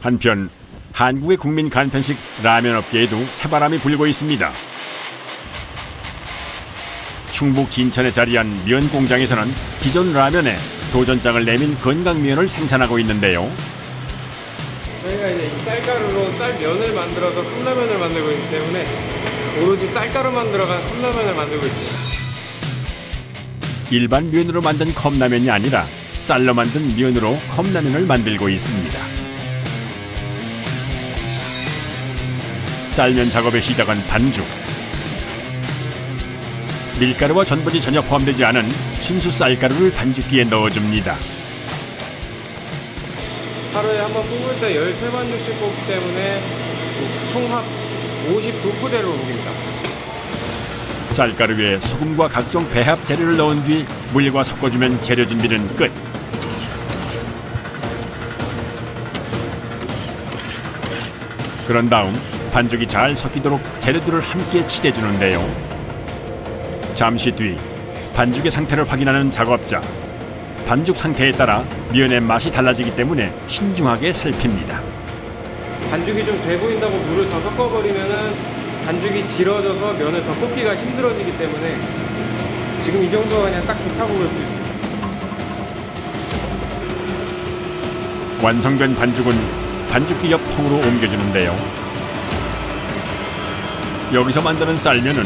한편 한국의 국민 간편식 라면 업계에도 새바람이 불고 있습니다. 충북 진천에 자리한 면 공장에서는 기존 라면에 도전장을 내민 건강면을 생산하고 있는데요. 저희가 이제 이 쌀가루로 쌀면을 만들어서 컵라면을 만들고 있기 때문에 오로지 쌀가루만 들어간 컵라면을 만들고 있습니다. 일반 면으로 만든 컵라면이 아니라 쌀로 만든 면으로 컵라면을 만들고 있습니다. 쌀면 작업의 시작은 반죽. 밀가루와 전분이 전혀 포함되지 않은 순수 쌀가루를 반죽기에 넣어줍니다. 하루에 한 번 뽑을 때 13반죽씩 뽑기 때문에 총합 52포대로 옮깁니다. 쌀가루에 소금과 각종 배합 재료를 넣은 뒤 물과 섞어주면 재료 준비는 끝. 그런 다음 반죽이 잘 섞이도록 재료들을 함께 칠해주는데요. 잠시 뒤 반죽의 상태를 확인하는 작업자. 반죽 상태에 따라 면의 맛이 달라지기 때문에 신중하게 살핍니다. 반죽이 좀 돼 보인다고 물을 더 섞어버리면은 반죽이 질어져서 면을 더 뽑기가 힘들어지기 때문에 지금 이 정도가 그냥 딱 좋다고 볼 수 있습니다. 완성된 반죽은 반죽기 옆 통으로 옮겨주는데요. 여기서 만드는 쌀면은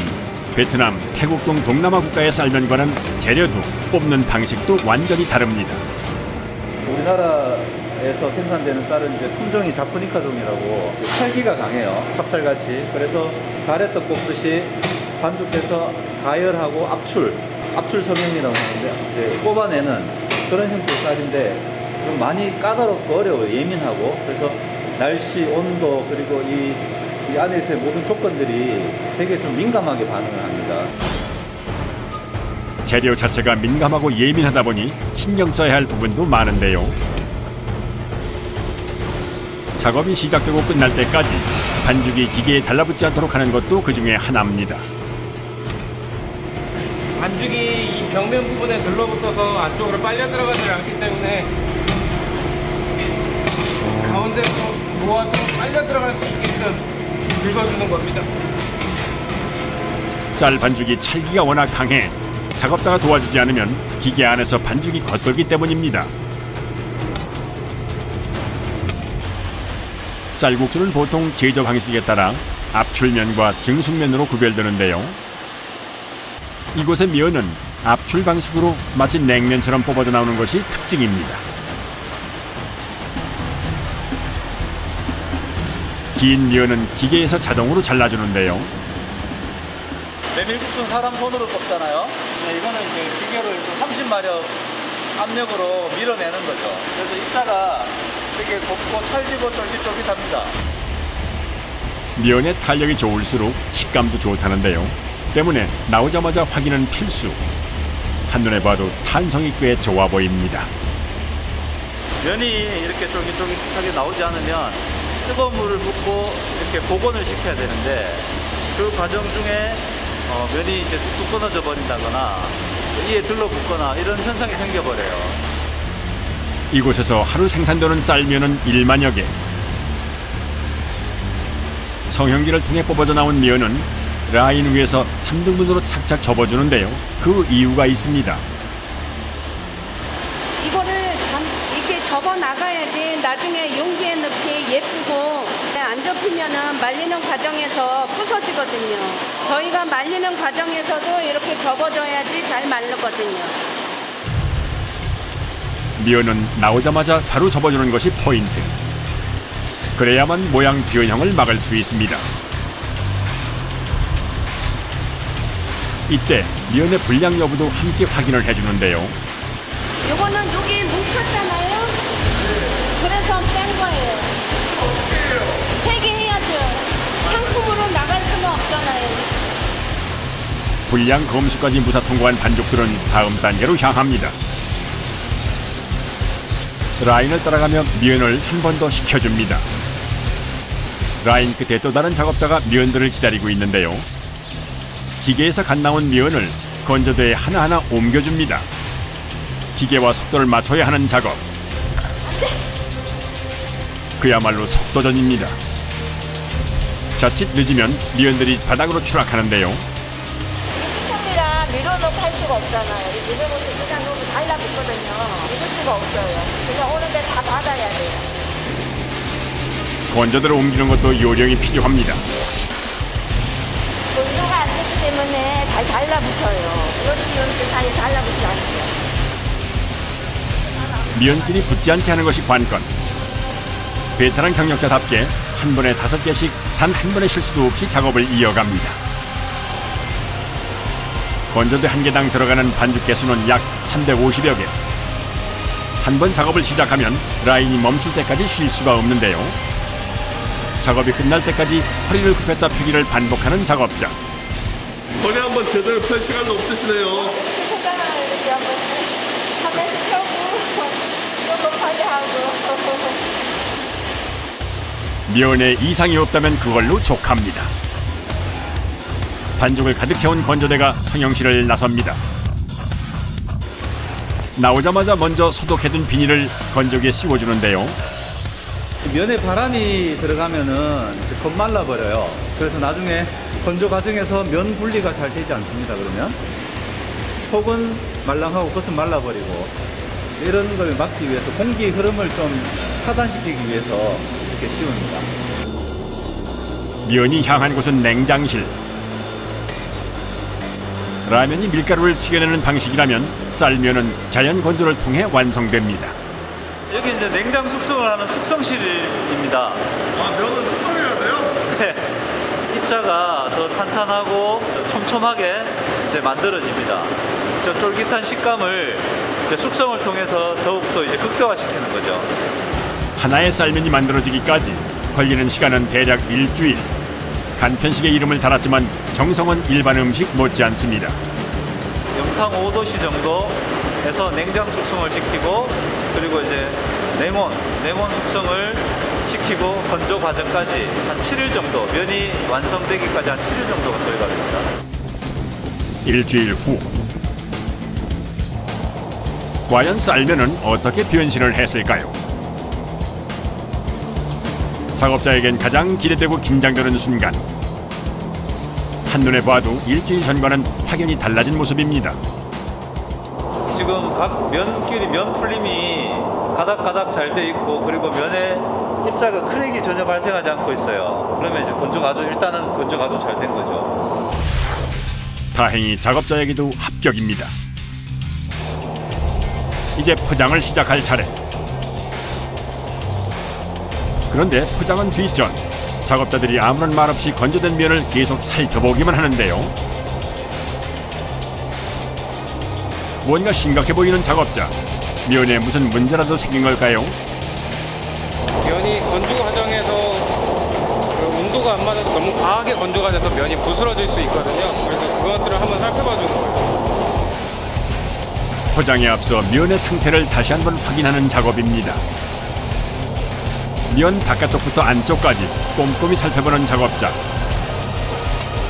베트남, 태국 등 동남아 국가의 쌀면과는 재료도 뽑는 방식도 완전히 다릅니다. 우리나라에서 생산되는 쌀은 이제 품종이 자포니카종이라고 살기가 강해요. 찹쌀같이. 그래서 가래떡 볶듯이 반죽해서 가열하고 압출 성형이라고 하는데 이제 뽑아내는 그런 형태의 쌀인데 좀 많이 까다롭고 어려워요. 예민하고. 그래서 날씨, 온도 그리고 이 안에서의 모든 조건들이 되게 좀 민감하게 반응을 합니다. 재료 자체가 민감하고 예민하다 보니 신경 써야 할 부분도 많은데요. 작업이 시작되고 끝날 때까지 반죽이 기계에 달라붙지 않도록 하는 것도 그 중에 하나입니다. 반죽이 이 벽면 부분에 들러붙어서 안쪽으로 빨려 들어가지 않기 때문에 가운데로 모아서 빨려 들어갈 수 있게끔 긁어주는 겁니다. 쌀 반죽이 찰기가 워낙 강해 작업자가 도와주지 않으면 기계 안에서 반죽이 겉돌기 때문입니다. 쌀국수는 보통 제조 방식에 따라 압출면과 증숙면으로 구별되는데요. 이곳의 면은 압출 방식으로 마치 냉면처럼 뽑아져 나오는 것이 특징입니다. 긴 면은 기계에서 자동으로 잘라주는데요. 메밀국수는 사람 손으로 뽑잖아요. 이거는 이제 기계로 30마력 압력으로 밀어내는 거죠. 그래서 입자가 되게 곱고 찰지고 쫄깃쫄깃합니다. 면의 탄력이 좋을수록 식감도 좋다는데요. 때문에 나오자마자 확인은 필수. 한눈에 봐도 탄성이 꽤 좋아 보입니다. 면이 이렇게 쫄깃쫄깃하게 나오지 않으면 뜨거운 물을 붓고 이렇게 복원을 시켜야 되는데 그 과정 중에 면이 이제 뚝뚝 끊어져 버린다거나 이에 들러붙거나 이런 현상이 생겨버려요. 이곳에서 하루 생산되는 쌀면은 1만여 개. 성형기를 통해 뽑아져 나온 면은 라인 위에서 3등분으로 착착 접어주는데요. 그 이유가 있습니다. 이거를 이렇게 접어 나가야지 나중에 용기에 넣기 예쁘고 안 접히면은 말리는 과정에서 부서지거든요. 저희가 말리는 과정에서도 이렇게 접어줘야지 잘 말르거든요. 면은 나오자마자 바로 접어주는 것이 포인트. 그래야만 모양 변형을 막을 수 있습니다. 이때 면의 불량 여부도 함께 확인을 해주는데요. 요거는 여기 뭉쳤잖아요. 그래서 뺀 거예요. 폐기해야죠. 상품으로 나갈 수는 없잖아요. 불량 검수까지 무사 통과한 반죽들은 다음 단계로 향합니다. 라인을 따라가며 면을 한 번 더 식혀줍니다. 라인 끝에 또 다른 작업자가 면들을 기다리고 있는데요. 기계에서 갓 나온 면을 건조대에 하나하나 옮겨줍니다. 기계와 속도를 맞춰야 하는 작업. 그야말로 속도전입니다. 자칫 늦으면 미연들이 바닥으로 추락하는데요. 시청이라 밀어놓고 할 수가 없잖아요. 밀어놓고 그냥 너무 달라붙거든요. 믿을 수가 없어요. 그냥 오는데 다 받아야 돼요. 건조대로 옮기는 것도 요령이 필요합니다. 건조가 안 되기 때문에 잘 달라붙어요. 이렇게 잘 달라붙지 않죠. 미연끼리 붙지 않게 하는 것이 관건. 베테랑 경력자답게 한 번에 5개씩 단 한 번의 실수도 없이 작업을 이어갑니다. 건조대 한 개당 들어가는 반죽 개수는 약 350여 개. 한 번 작업을 시작하면 라인이 멈출 때까지 쉴 수가 없는데요. 작업이 끝날 때까지 허리를 굽혔다 펴기를 반복하는 작업자. 허리 한번 제대로 펼 시간도 없으시네요. 생각하는 이렇게 한번 하면서 펴고 또 높아게 하고. 면에 이상이 없다면 그걸로 족합니다. 반죽을 가득 채운 건조대가 성형실을 나섭니다. 나오자마자 먼저 소독해둔 비닐을 건조기에 씌워주는데요. 면에 바람이 들어가면은 겁말라 버려요. 그래서 나중에 건조 과정에서 면 분리가 잘 되지 않습니다. 그러면 속은 말랑하고 겉은 말라버리고 이런 걸 막기 위해서 공기 흐름을 좀 차단시키기 위해서 이렇게 씌웁니다. 면이 향한 곳은 냉장실. 라면이 밀가루를 튀겨내는 방식이라면 쌀면은 자연 건조를 통해 완성됩니다. 여기 이제 냉장 숙성을 하는 숙성실입니다. 아, 면은 숙성해야 돼요? 네. 입자가 더 탄탄하고 촘촘하게 이제 만들어집니다. 저 쫄깃한 식감을 이제 숙성을 통해서 더욱더 이제 극대화시키는 거죠. 하나의 쌀면이 만들어지기까지 걸리는 시간은 대략 일주일. 간편식의 이름을 달았지만 정성은 일반 음식 못지않습니다. 영상 5도씨 정도에서 냉장 숙성을 시키고 그리고 이제 냉온 숙성을 시키고 건조 과정까지 한 7일 정도, 면이 완성되기까지 한 7일 정도가 소요가 됩니다. 일주일 후 과연 쌀면은 어떻게 변신을 했을까요? 작업자에겐 가장 기대되고 긴장되는 순간. 한눈에 봐도 일주일 전과는 확연히 달라진 모습입니다. 지금 각 면끼리 면 풀림이 가닥가닥 잘 돼 있고 그리고 면에 입자가 크랙이 전혀 발생하지 않고 있어요. 그러면 이제 일단은 건조가 아주 잘 된 거죠. 다행히 작업자에게도 합격입니다. 이제 포장을 시작할 차례. 그런데 포장은 뒷전. 작업자들이 아무런 말 없이 건조된 면을 계속 살펴보기만 하는데요. 뭔가 심각해 보이는 작업자. 면에 무슨 문제라도 생긴 걸까요? 면이 건조 과정에서 온도가 안 맞아서 너무 과하게 건조가 돼서 면이 부스러질 수 있거든요. 그래서 그것들을 한번 살펴봐 주는 거예요. 포장에 앞서 면의 상태를 다시 한번 확인하는 작업입니다. 면 바깥쪽부터 안쪽까지 꼼꼼히 살펴보는 작업자.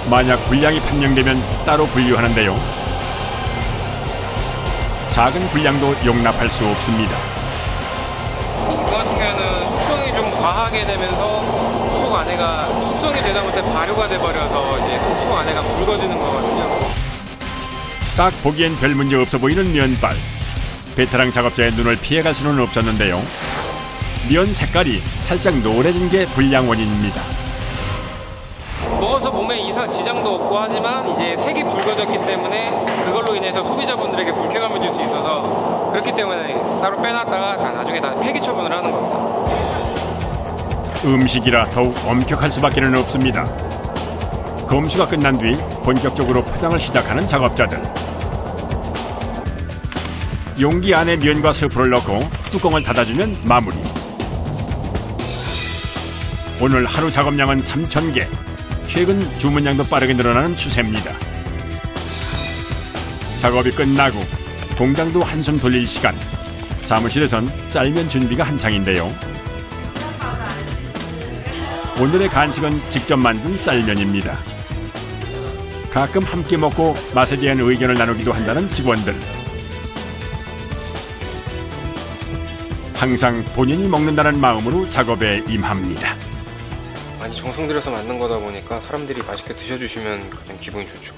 만약 불량이 판명되면 따로 분류하는데요. 작은 불량도 용납할 수 없습니다. 이거 같은 경우는 숙성이 좀 과하게 되면서 속 안에가 숙성이 되다 못해 발효가 돼버려서 이제 속 안에가 붉어지는 거거든요. 딱 보기엔 별 문제 없어 보이는 면발. 베테랑 작업자의 눈을 피해갈 수는 없었는데요. 면 색깔이 살짝 노래진 게 불량 원인입니다. 먹어서 몸에 이상 지장도 없고 하지만 이제 색이 붉어졌기 때문에 그걸로 인해서 소비자분들에게 불쾌감을 줄 수 있어서 그렇기 때문에 따로 빼놨다가 나중에 다 폐기 처분을 하는 겁니다. 음식이라 더욱 엄격할 수밖에는 없습니다. 검수가 끝난 뒤 본격적으로 포장을 시작하는 작업자들. 용기 안에 면과 스프를 넣고 뚜껑을 닫아주면 마무리. 오늘 하루 작업량은 3,000개. 최근 주문량도 빠르게 늘어나는 추세입니다. 작업이 끝나고 공장도 한숨 돌릴 시간. 사무실에선 쌀면 준비가 한창인데요. 오늘의 간식은 직접 만든 쌀면입니다. 가끔 함께 먹고 맛에 대한 의견을 나누기도 한다는 직원들. 항상 본인이 먹는다는 마음으로 작업에 임합니다. 많이 정성 들여서 만든 거다 보니까 사람들이 맛있게 드셔주시면 가장 기분이 좋죠.